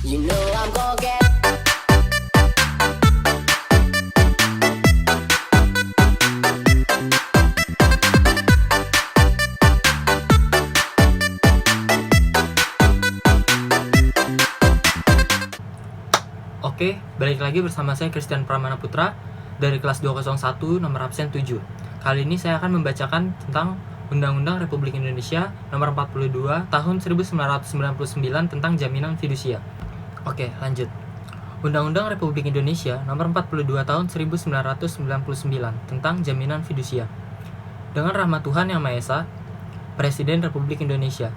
You know I'm gonna get. Oke, balik lagi bersama saya Christian Pramana Putra dari kelas 201 nomor absen 7. Kali ini saya akan membacakan tentang Undang-Undang Republik Indonesia nomor 42 tahun 1999 tentang jaminan fidusia. Oke, lanjut. Undang-Undang Republik Indonesia nomor 42 tahun 1999 tentang jaminan fidusia. Dengan rahmat Tuhan Yang Maha Esa, Presiden Republik Indonesia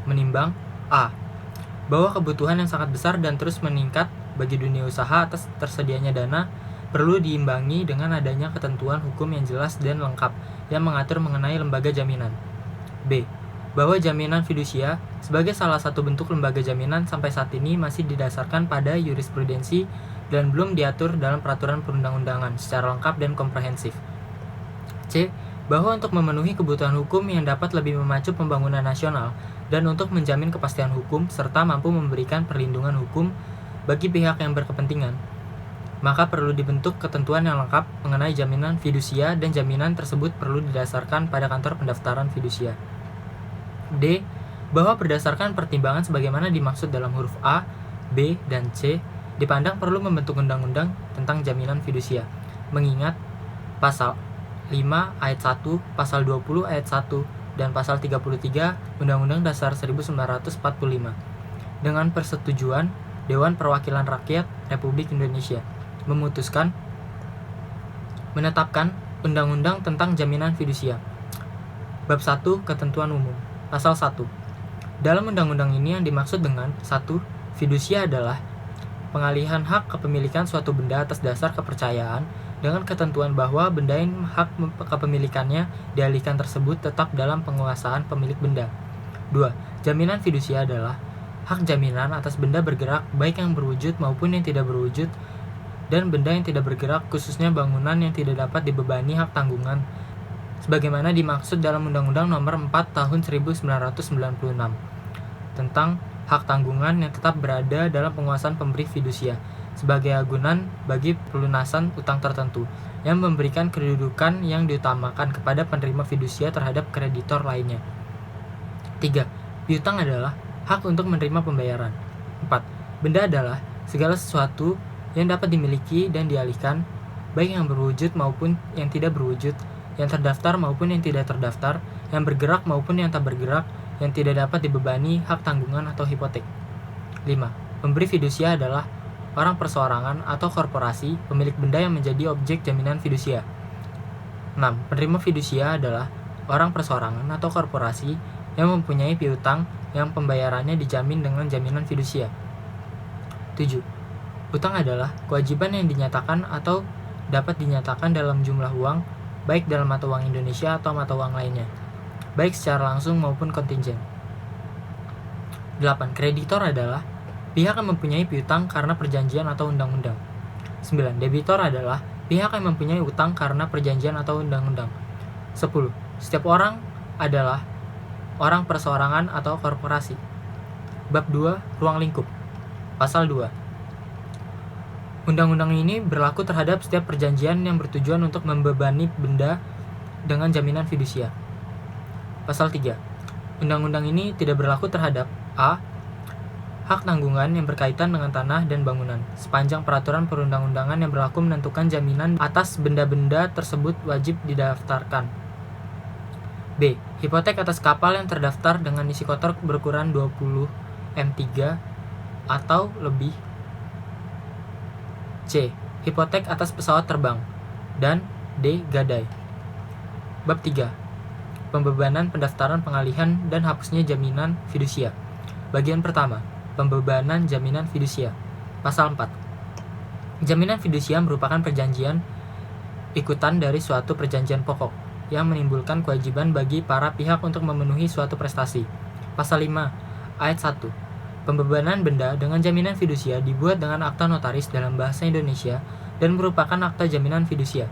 menimbang A. Bahwa kebutuhan yang sangat besar dan terus meningkat bagi dunia usaha atas tersedianya dana perlu diimbangi dengan adanya ketentuan hukum yang jelas dan lengkap yang mengatur mengenai lembaga jaminan. B. Bahwa jaminan fidusia sebagai salah satu bentuk lembaga jaminan sampai saat ini masih didasarkan pada jurisprudensi dan belum diatur dalam peraturan perundang-undangan secara lengkap dan komprehensif. C. Bahwa untuk memenuhi kebutuhan hukum yang dapat lebih memacu pembangunan nasional dan untuk menjamin kepastian hukum serta mampu memberikan perlindungan hukum bagi pihak yang berkepentingan, maka perlu dibentuk ketentuan yang lengkap mengenai jaminan fidusia dan jaminan tersebut perlu didasarkan pada kantor pendaftaran fidusia. D. Bahwa berdasarkan pertimbangan sebagaimana dimaksud dalam huruf A, B, dan C, dipandang perlu membentuk undang-undang tentang jaminan fidusia, mengingat pasal 5 ayat 1, pasal 20 ayat 1, dan pasal 33 Undang-Undang Dasar 1945 dengan persetujuan Dewan Perwakilan Rakyat Republik Indonesia memutuskan menetapkan Undang-Undang tentang Jaminan Fidusia. Bab 1 Ketentuan Umum. Pasal 1. Dalam undang-undang ini yang dimaksud dengan 1. Fidusia adalah pengalihan hak kepemilikan suatu benda atas dasar kepercayaan dengan ketentuan bahwa benda yang hak kepemilikannya dialihkan tersebut tetap dalam penguasaan pemilik benda. 2. Jaminan fidusia adalah hak jaminan atas benda bergerak baik yang berwujud maupun yang tidak berwujud dan benda yang tidak bergerak khususnya bangunan yang tidak dapat dibebani hak tanggungan sebagaimana dimaksud dalam Undang-Undang Nomor 4 Tahun 1996 tentang hak tanggungan yang tetap berada dalam penguasaan pemberi fidusia sebagai agunan bagi pelunasan utang tertentu yang memberikan kedudukan yang diutamakan kepada penerima fidusia terhadap kreditor lainnya. 3. Piutang adalah hak untuk menerima pembayaran. 4. Benda adalah segala sesuatu yang dapat dimiliki dan dialihkan, baik yang berwujud maupun yang tidak berwujud, yang terdaftar maupun yang tidak terdaftar, yang bergerak maupun yang tak bergerak, yang tidak dapat dibebani hak tanggungan atau hipotek. 5. Pemberi fidusia adalah orang perseorangan atau korporasi pemilik benda yang menjadi objek jaminan fidusia. 6. Penerima fidusia adalah orang perseorangan atau korporasi yang mempunyai piutang yang pembayarannya dijamin dengan jaminan fidusia. 7. Utang adalah kewajiban yang dinyatakan atau dapat dinyatakan dalam jumlah uang, baik dalam mata uang Indonesia atau mata uang lainnya, baik secara langsung maupun kontingent. 8. Kreditor adalah pihak yang mempunyai piutang karena perjanjian atau undang-undang. 9. Debitor adalah pihak yang mempunyai utang karena perjanjian atau undang-undang. 10. Setiap orang adalah orang perseorangan atau korporasi. Bab 2 Ruang lingkup. Pasal 2. Undang-undang ini berlaku terhadap setiap perjanjian yang bertujuan untuk membebani benda dengan jaminan fidusia. Pasal 3. Undang-undang ini tidak berlaku terhadap A. Hak tanggungan yang berkaitan dengan tanah dan bangunan, sepanjang peraturan perundang-undangan yang berlaku menentukan jaminan atas benda-benda tersebut wajib didaftarkan. B. Hipotek atas kapal yang terdaftar dengan isi kotor berukuran 20 M3 atau lebih. C. Hipotek atas pesawat terbang. Dan D. Gadai. Bab 3. Pembebanan pendaftaran pengalihan dan hapusnya jaminan fidusia. Bagian pertama. Pembebanan jaminan fidusia. Pasal 4. Jaminan fidusia merupakan perjanjian ikutan dari suatu perjanjian pokok yang menimbulkan kewajiban bagi para pihak untuk memenuhi suatu prestasi. Pasal 5 ayat 1. Pembebanan benda dengan jaminan fidusia dibuat dengan akta notaris dalam bahasa Indonesia dan merupakan akta jaminan fidusia.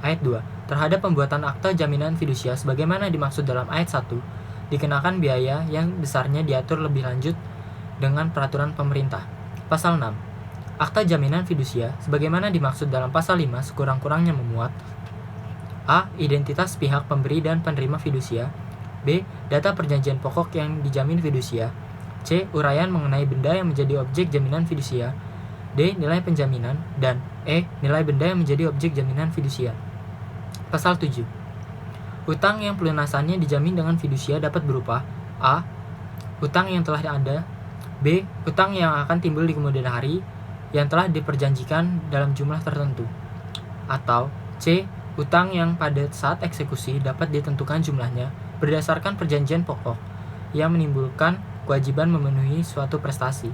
Ayat 2. Terhadap pembuatan akta jaminan fidusia sebagaimana dimaksud dalam ayat 1, dikenakan biaya yang besarnya diatur lebih lanjut dengan peraturan pemerintah. Pasal 6. Akta jaminan fidusia sebagaimana dimaksud dalam pasal 5 sekurang-kurangnya memuat: A. Identitas pihak pemberi dan penerima fidusia. B. Data perjanjian pokok yang dijamin fidusia. C. Uraian mengenai benda yang menjadi objek jaminan fidusia. D. Nilai penjaminan. Dan E. Nilai benda yang menjadi objek jaminan fidusia. Pasal 7. Utang yang pelunasannya dijamin dengan fidusia dapat berupa: A. Utang yang telah ada. B. Utang yang akan timbul di kemudian hari yang telah diperjanjikan dalam jumlah tertentu. Atau C. Utang yang pada saat eksekusi dapat ditentukan jumlahnya berdasarkan perjanjian pokok yang menimbulkan kewajiban memenuhi suatu prestasi.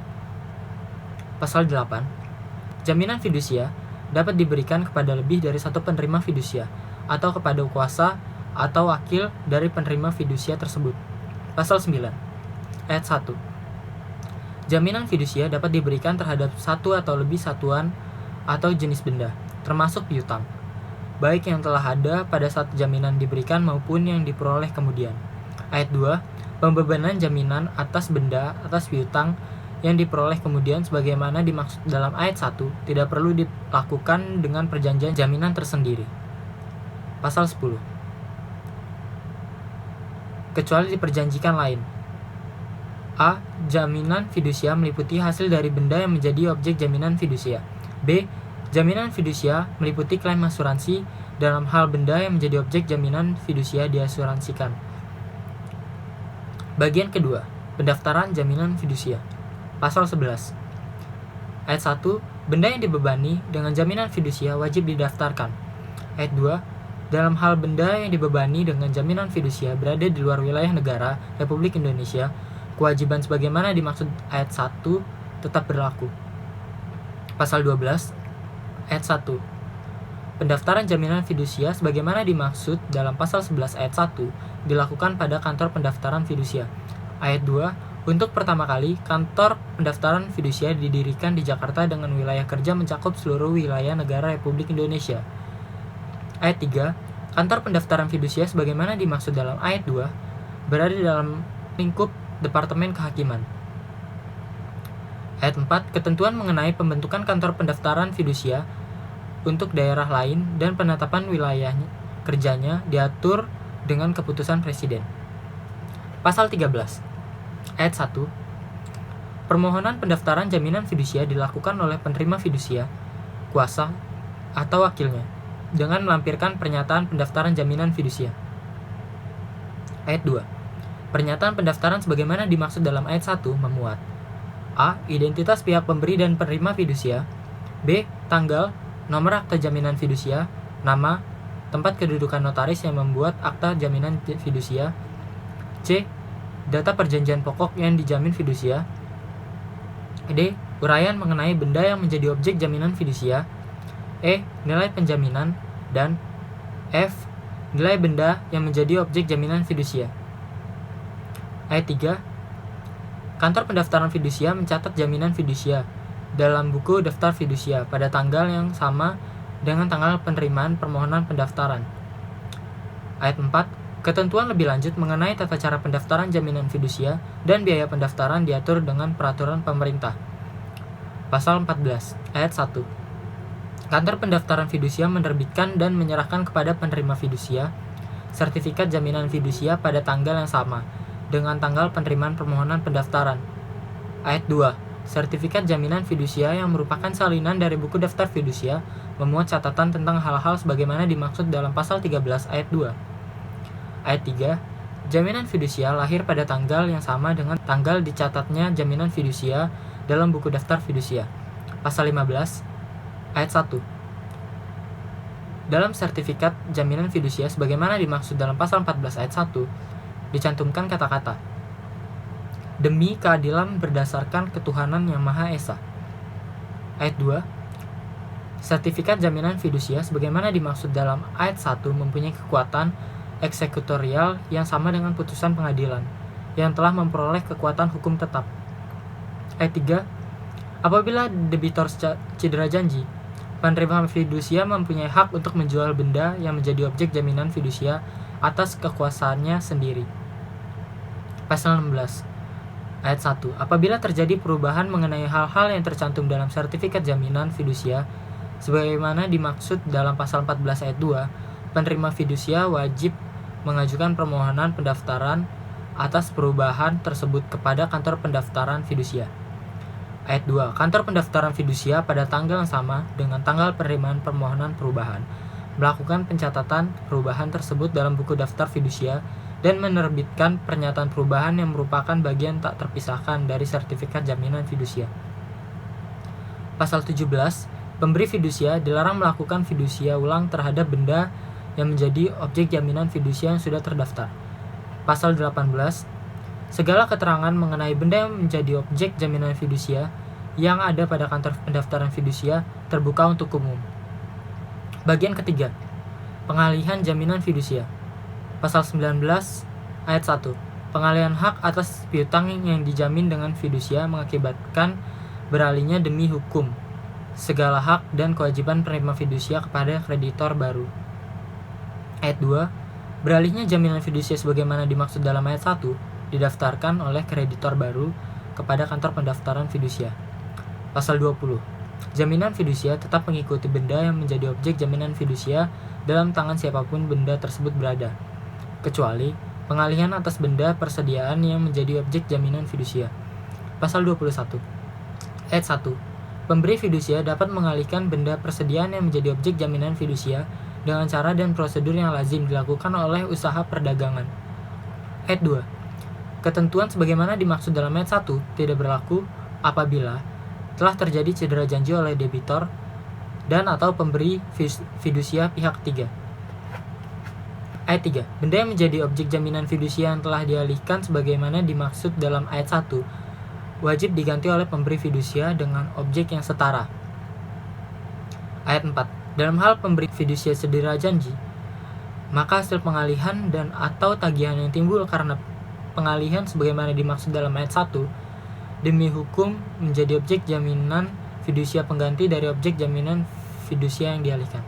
Pasal 8. Jaminan fidusia dapat diberikan kepada lebih dari satu penerima fidusia atau kepada kuasa atau wakil dari penerima fidusia tersebut. Pasal 9. Ayat 1. Jaminan fidusia dapat diberikan terhadap satu atau lebih satuan atau jenis benda, termasuk piutang, baik yang telah ada pada saat jaminan diberikan maupun yang diperoleh kemudian. Ayat 2. Pembebanan jaminan atas benda atas piutang yang diperoleh kemudian sebagaimana dimaksud dalam ayat 1 tidak perlu dilakukan dengan perjanjian jaminan tersendiri. Pasal 10. Kecuali diperjanjikan lain. A. Jaminan fidusia meliputi hasil dari benda yang menjadi objek jaminan fidusia. B. Jaminan fidusia meliputi klaim asuransi dalam hal benda yang menjadi objek jaminan fidusia diasuransikan. Bagian kedua, pendaftaran jaminan fidusia. Pasal 11. Ayat 1. Benda yang dibebani dengan jaminan fidusia wajib didaftarkan. Ayat 2. Dalam hal benda yang dibebani dengan jaminan fidusia berada di luar wilayah negara Republik Indonesia, kewajiban sebagaimana dimaksud ayat 1 tetap berlaku. Pasal 12. Ayat 1. Pendaftaran jaminan fidusia sebagaimana dimaksud dalam pasal 11 ayat 1 dilakukan pada kantor pendaftaran fidusia. Ayat 2. Untuk pertama kali, kantor pendaftaran fidusia didirikan di Jakarta dengan wilayah kerja mencakup seluruh wilayah negara Republik Indonesia. Ayat 3. Kantor pendaftaran fidusia sebagaimana dimaksud dalam ayat 2 berada di dalam lingkup Departemen Kehakiman. Ayat 4. Ketentuan mengenai pembentukan kantor pendaftaran fidusia untuk daerah lain dan penetapan wilayah kerjanya diatur dengan keputusan Presiden. Pasal 13. Ayat 1. Permohonan pendaftaran jaminan fidusia dilakukan oleh penerima fidusia, kuasa, atau wakilnya dengan melampirkan pernyataan pendaftaran jaminan fidusia. Ayat 2. Pernyataan pendaftaran sebagaimana dimaksud dalam ayat 1 memuat: A. Identitas pihak pemberi dan penerima fidusia. B. Tanggal, nomor akta jaminan fidusia, nama, tempat kedudukan notaris yang membuat akta jaminan fidusia. C. Data perjanjian pokok yang dijamin fidusia. D. Uraian mengenai benda yang menjadi objek jaminan fidusia. E. Nilai penjaminan. Dan F. Nilai benda yang menjadi objek jaminan fidusia. Ayat 3. Kantor pendaftaran fidusia mencatat jaminan fidusia dalam buku daftar fidusia pada tanggal yang sama dengan tanggal penerimaan permohonan pendaftaran. Ayat 4. Ketentuan lebih lanjut mengenai tata cara pendaftaran jaminan fidusia dan biaya pendaftaran diatur dengan peraturan pemerintah. Pasal 14. Ayat 1. Kantor pendaftaran fidusia menerbitkan dan menyerahkan kepada penerima fidusia sertifikat jaminan fidusia pada tanggal yang sama dengan tanggal penerimaan permohonan pendaftaran. Ayat 2. Sertifikat jaminan fidusia yang merupakan salinan dari buku daftar fidusia memuat catatan tentang hal-hal sebagaimana dimaksud dalam pasal 13 ayat 2. Ayat 3. Jaminan fidusia lahir pada tanggal yang sama dengan tanggal dicatatnya jaminan fidusia dalam buku daftar fidusia. Pasal 15 ayat 1. Dalam sertifikat jaminan fidusia sebagaimana dimaksud dalam pasal 14 ayat 1 dicantumkan kata-kata demi keadilan berdasarkan ketuhanan yang Maha Esa. Ayat 2. Sertifikat jaminan fidusia sebagaimana dimaksud dalam ayat 1 mempunyai kekuatan eksekutorial yang sama dengan putusan pengadilan yang telah memperoleh kekuatan hukum tetap. Ayat 3. Apabila debitor cedera janji, penerima fidusia mempunyai hak untuk menjual benda yang menjadi objek jaminan fidusia atas kekuasaannya sendiri. Pasal 16. Ayat 1. Apabila terjadi perubahan mengenai hal-hal yang tercantum dalam sertifikat jaminan fidusia, sebagaimana dimaksud dalam pasal 14 ayat 2, penerima fidusia wajib mengajukan permohonan pendaftaran atas perubahan tersebut kepada kantor pendaftaran fidusia. Ayat 2. Kantor pendaftaran fidusia pada tanggal yang sama dengan tanggal penerimaan permohonan perubahan melakukan pencatatan perubahan tersebut dalam buku daftar fidusia dan menerbitkan pernyataan perubahan yang merupakan bagian tak terpisahkan dari sertifikat jaminan fidusia. Pasal 17. Pemberi fidusia dilarang melakukan fidusia ulang terhadap benda yang menjadi objek jaminan fidusia yang sudah terdaftar. Pasal 18. Segala keterangan mengenai benda yang menjadi objek jaminan fidusia yang ada pada kantor pendaftaran fidusia terbuka untuk umum. Bagian ketiga. Pengalihan jaminan fidusia. Pasal 19 ayat 1. Pengalihan hak atas piutang yang dijamin dengan fidusia mengakibatkan beralihnya demi hukum segala hak dan kewajiban penerima fidusia kepada kreditor baru. Ayat 2. Beralihnya jaminan fidusia sebagaimana dimaksud dalam ayat 1 didaftarkan oleh kreditor baru kepada kantor pendaftaran fidusia. Pasal 20. Jaminan fidusia tetap mengikuti benda yang menjadi objek jaminan fidusia dalam tangan siapapun benda tersebut berada, kecuali pengalihan atas benda persediaan yang menjadi objek jaminan fidusia. Pasal 21. Ayat 1. Pemberi fidusia dapat mengalihkan benda persediaan yang menjadi objek jaminan fidusia dengan cara dan prosedur yang lazim dilakukan oleh usaha perdagangan. Ayat 2. Ketentuan sebagaimana dimaksud dalam ayat 1 tidak berlaku apabila telah terjadi cedera janji oleh debitor dan atau pemberi fidusia pihak ketiga. Ayat 3. Benda yang menjadi objek jaminan fidusia yang telah dialihkan sebagaimana dimaksud dalam ayat 1 wajib diganti oleh pemberi fidusia dengan objek yang setara. Ayat 4. Dalam hal pemberi fidusia cedera janji, maka hasil pengalihan dan atau tagihan yang timbul karena pengalihan sebagaimana dimaksud dalam ayat 1 demi hukum menjadi objek jaminan fidusia pengganti dari objek jaminan fidusia yang dialihkan.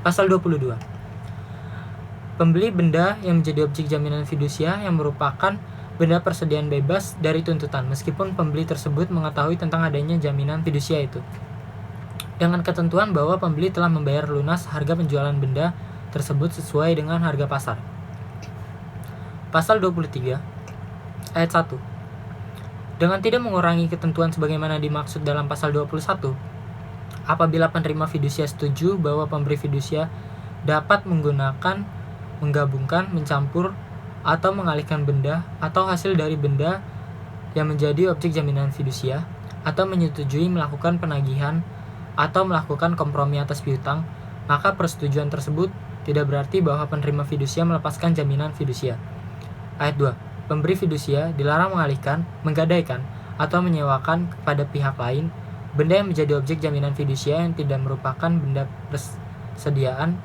Pasal 22. Pembeli benda yang menjadi objek jaminan fidusia yang merupakan benda persediaan bebas dari tuntutan meskipun pembeli tersebut mengetahui tentang adanya jaminan fidusia itu, dengan ketentuan bahwa pembeli telah membayar lunas harga penjualan benda tersebut sesuai dengan harga pasar. Pasal 23 ayat 1. Dengan tidak mengurangi ketentuan sebagaimana dimaksud dalam pasal 21, apabila penerima fidusia setuju bahwa pemberi fidusia dapat menggunakan, menggabungkan, mencampur, atau mengalihkan benda atau hasil dari benda yang menjadi objek jaminan fidusia, atau menyetujui melakukan penagihan atau melakukan kompromi atas piutang, maka persetujuan tersebut tidak berarti bahwa penerima fidusia melepaskan jaminan fidusia. Ayat 2. Pemberi fidusia dilarang mengalihkan, menggadaikan, atau menyewakan kepada pihak lain benda yang menjadi objek jaminan fidusia yang tidak merupakan benda persediaan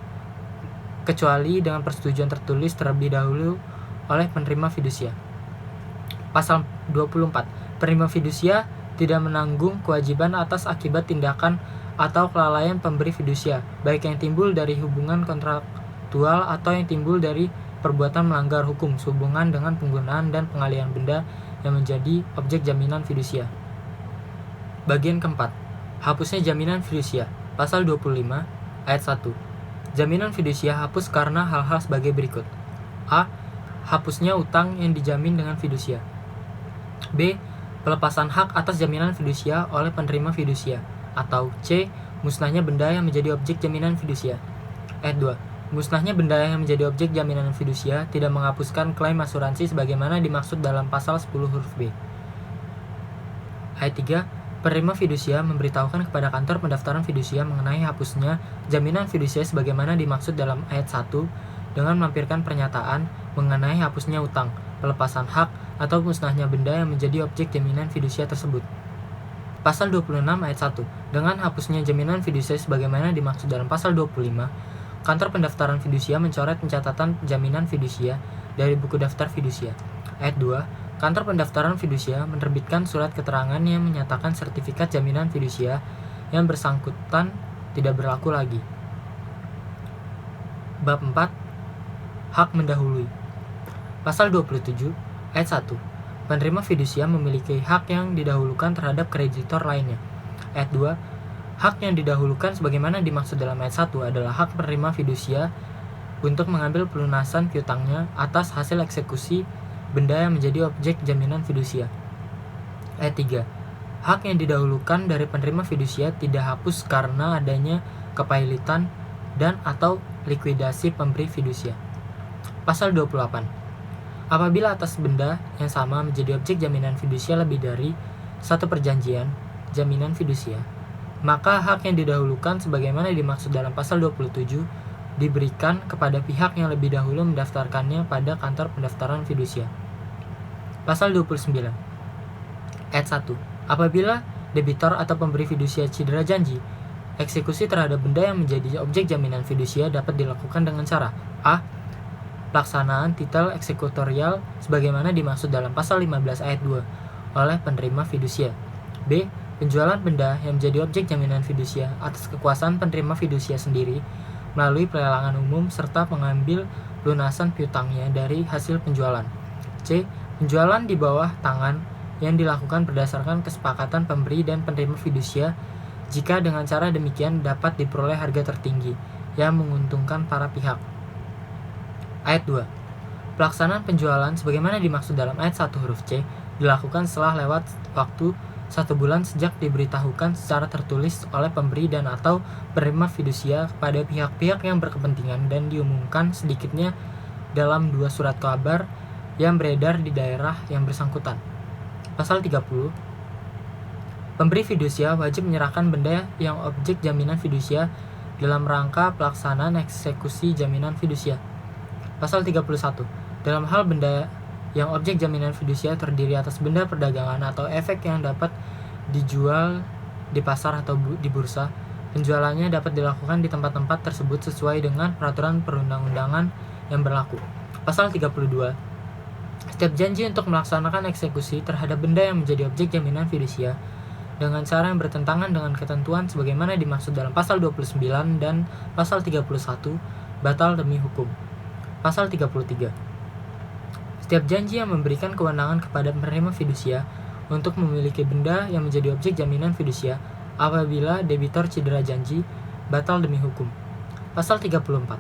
kecuali dengan persetujuan tertulis terlebih dahulu oleh penerima fidusia. Pasal 24. Penerima fidusia tidak menanggung kewajiban atas akibat tindakan atau kelalaian pemberi fidusia, baik yang timbul dari hubungan kontraktual atau yang timbul dari perbuatan melanggar hukum sehubungan dengan penggunaan dan pengalihan benda yang menjadi objek jaminan fidusia. Bagian keempat. Hapusnya jaminan fidusia. Pasal 25 ayat 1. Jaminan fidusia hapus karena hal-hal sebagai berikut. A. Hapusnya utang yang dijamin dengan fidusia. B. Pelepasan hak atas jaminan fidusia oleh penerima fidusia. Atau C. Musnahnya benda yang menjadi objek jaminan fidusia. Ayat 2. Musnahnya benda yang menjadi objek jaminan fidusia tidak menghapuskan klaim asuransi sebagaimana dimaksud dalam pasal 10 huruf B. Ayat 3. Penerima fidusia memberitahukan kepada kantor pendaftaran fidusia mengenai hapusnya jaminan fidusia sebagaimana dimaksud dalam ayat 1 dengan melampirkan pernyataan mengenai hapusnya utang, pelepasan hak, atau musnahnya benda yang menjadi objek jaminan fidusia tersebut. Pasal 26 ayat 1. Dengan hapusnya jaminan fidusia sebagaimana dimaksud dalam pasal 25, kantor pendaftaran fidusia mencoret pencatatan jaminan fidusia dari buku daftar fidusia. Ayat 2. Kantor pendaftaran fidusia menerbitkan surat keterangan yang menyatakan sertifikat jaminan fidusia yang bersangkutan tidak berlaku lagi. Bab 4. Hak mendahului. Pasal 27 ayat 1. Penerima fidusia memiliki hak yang didahulukan terhadap kreditor lainnya. Ayat 2. Hak yang didahulukan sebagaimana dimaksud dalam ayat 1 adalah hak penerima fidusia untuk mengambil pelunasan piutangnya atas hasil eksekusi benda yang menjadi objek jaminan fidusia. Ayat 3. Hak yang didahulukan dari penerima fidusia tidak hapus karena adanya kepailitan dan atau likuidasi pemberi fidusia. Pasal 28. Apabila atas benda yang sama menjadi objek jaminan fidusia lebih dari satu perjanjian jaminan fidusia, maka hak yang didahulukan sebagaimana dimaksud dalam pasal 27 diberikan kepada pihak yang lebih dahulu mendaftarkannya pada kantor pendaftaran fidusia. Pasal 29. Ayat 1. Apabila debitor atau pemberi fidusia cedera janji, eksekusi terhadap benda yang menjadi objek jaminan fidusia dapat dilakukan dengan cara A. Pelaksanaan titel eksekutorial sebagaimana dimaksud dalam pasal 15 ayat 2 oleh penerima fidusia. B. Penjualan benda yang menjadi objek jaminan fidusia atas kekuasaan penerima fidusia sendiri melalui pelelangan umum serta mengambil lunasan piutangnya dari hasil penjualan. C. Penjualan di bawah tangan yang dilakukan berdasarkan kesepakatan pemberi dan penerima fidusia jika dengan cara demikian dapat diperoleh harga tertinggi yang menguntungkan para pihak. Ayat 2. Pelaksanaan penjualan sebagaimana dimaksud dalam ayat 1 huruf C dilakukan setelah lewat waktu 1 bulan sejak diberitahukan secara tertulis oleh pemberi dan atau penerima fidusia kepada pihak-pihak yang berkepentingan dan diumumkan sedikitnya dalam 2 surat kabar yang beredar di daerah yang bersangkutan. Pasal 30. Pemberi fidusia wajib menyerahkan benda yang objek jaminan fidusia dalam rangka pelaksanaan eksekusi jaminan fidusia. Pasal 31. Dalam hal benda yang objek jaminan fidusia terdiri atas benda perdagangan atau efek yang dapat dijual di pasar atau di bursa, penjualannya dapat dilakukan di tempat-tempat tersebut sesuai dengan peraturan perundang-undangan yang berlaku. Pasal 32. Setiap janji untuk melaksanakan eksekusi terhadap benda yang menjadi objek jaminan fidusia dengan cara yang bertentangan dengan ketentuan sebagaimana dimaksud dalam pasal 29 dan pasal 31 batal demi hukum. Pasal 33. Setiap janji yang memberikan kewenangan kepada penerima fidusia untuk memiliki benda yang menjadi objek jaminan fidusia apabila debitor cedera janji batal demi hukum. Pasal 34.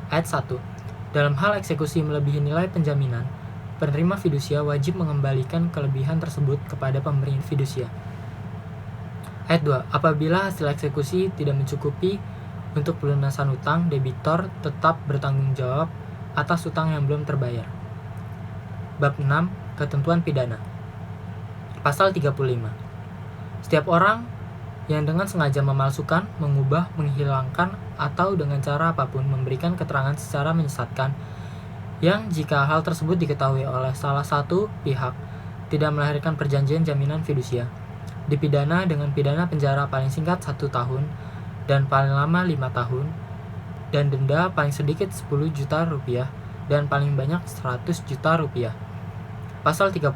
Ayat 1. Dalam hal eksekusi melebihi nilai penjaminan, penerima fidusia wajib mengembalikan kelebihan tersebut kepada pemberi fidusia. Ayat 2. Apabila hasil eksekusi tidak mencukupi untuk pelunasan utang, debitor tetap bertanggung jawab atas utang yang belum terbayar. Bab 6. Ketentuan pidana. Pasal 35. Setiap orang yang dengan sengaja memalsukan, mengubah, menghilangkan, atau dengan cara apapun memberikan keterangan secara menyesatkan yang jika hal tersebut diketahui oleh salah satu pihak tidak melahirkan perjanjian jaminan fidusia, dipidana dengan pidana penjara paling singkat 1 tahun dan paling lama 5 tahun dan denda paling sedikit 10 juta rupiah dan paling banyak 100 juta rupiah. Pasal 36.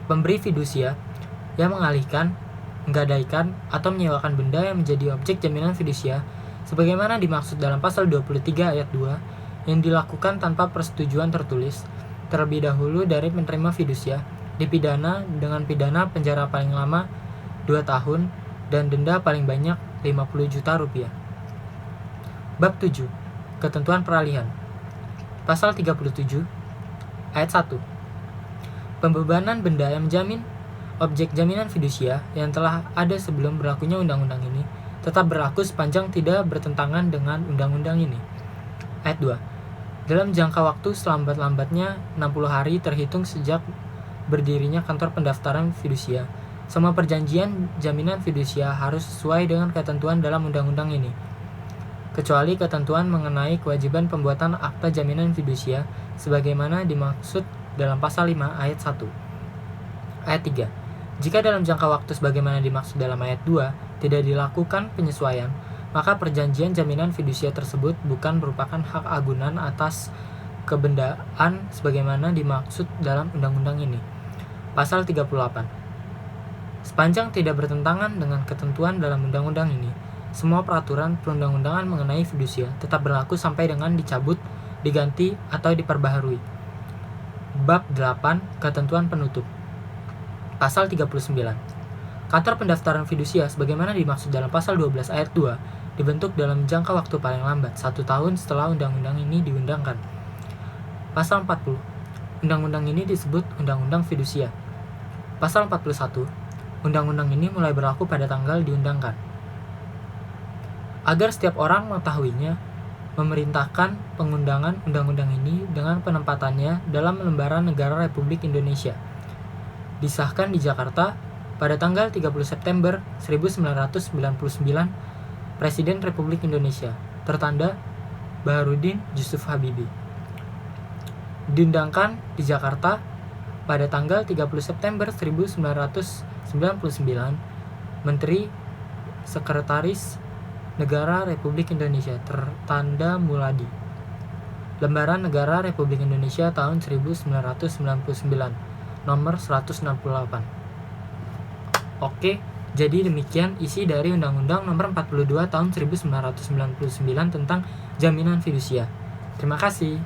Pemberi fidusia yang mengalihkan, menggadaikan, atau menyewakan benda yang menjadi objek jaminan fidusia sebagaimana dimaksud dalam pasal 23 ayat 2 yang dilakukan tanpa persetujuan tertulis terlebih dahulu dari penerima fidusia dipidana dengan pidana penjara paling lama 2 tahun dan denda paling banyak 50 juta rupiah. Bab 7. Ketentuan peralihan. Pasal 37 ayat 1. Pembebanan benda yang menjamin objek jaminan fidusia yang telah ada sebelum berlakunya undang-undang ini tetap berlaku sepanjang tidak bertentangan dengan undang-undang ini. Ayat 2. Dalam jangka waktu selambat-lambatnya 60 hari terhitung sejak berdirinya kantor pendaftaran fidusia, semua perjanjian jaminan fidusia harus sesuai dengan ketentuan dalam undang-undang ini, kecuali ketentuan mengenai kewajiban pembuatan akta jaminan fidusia sebagaimana dimaksud dalam pasal 5 ayat 1. Ayat 3. Jika dalam jangka waktu sebagaimana dimaksud dalam ayat 2 tidak dilakukan penyesuaian, maka perjanjian jaminan fidusia tersebut bukan merupakan hak agunan atas kebendaan sebagaimana dimaksud dalam undang-undang ini. Pasal 38. Sepanjang tidak bertentangan dengan ketentuan dalam undang-undang ini, semua peraturan perundang-undangan mengenai fidusia tetap berlaku sampai dengan dicabut, diganti, atau diperbaharui. Bab 8. Ketentuan penutup. Pasal 39. Kantor pendaftaran fidusia sebagaimana dimaksud dalam pasal 12 ayat 2 dibentuk dalam jangka waktu paling lambat 1 tahun setelah undang-undang ini diundangkan. Pasal 40. Undang-undang ini disebut Undang-Undang Fidusia. Pasal 41. Undang-undang ini mulai berlaku pada tanggal diundangkan. Agar setiap orang mengetahuinya, memerintahkan pengundangan undang-undang ini dengan penempatannya dalam lembaran negara Republik Indonesia. Disahkan di Jakarta pada tanggal 30 September 1999, Presiden Republik Indonesia, tertanda Baharudin Yusuf Habibie. Diundangkan di Jakarta pada tanggal 30 September 1999, Menteri Sekretaris Negara Republik Indonesia, tertanda Muladi. Lembaran Negara Republik Indonesia tahun 1999, nomor 168. Oke, jadi demikian isi dari Undang-Undang Nomor 42 Tahun 1999 tentang Jaminan Fidusia. Terima kasih.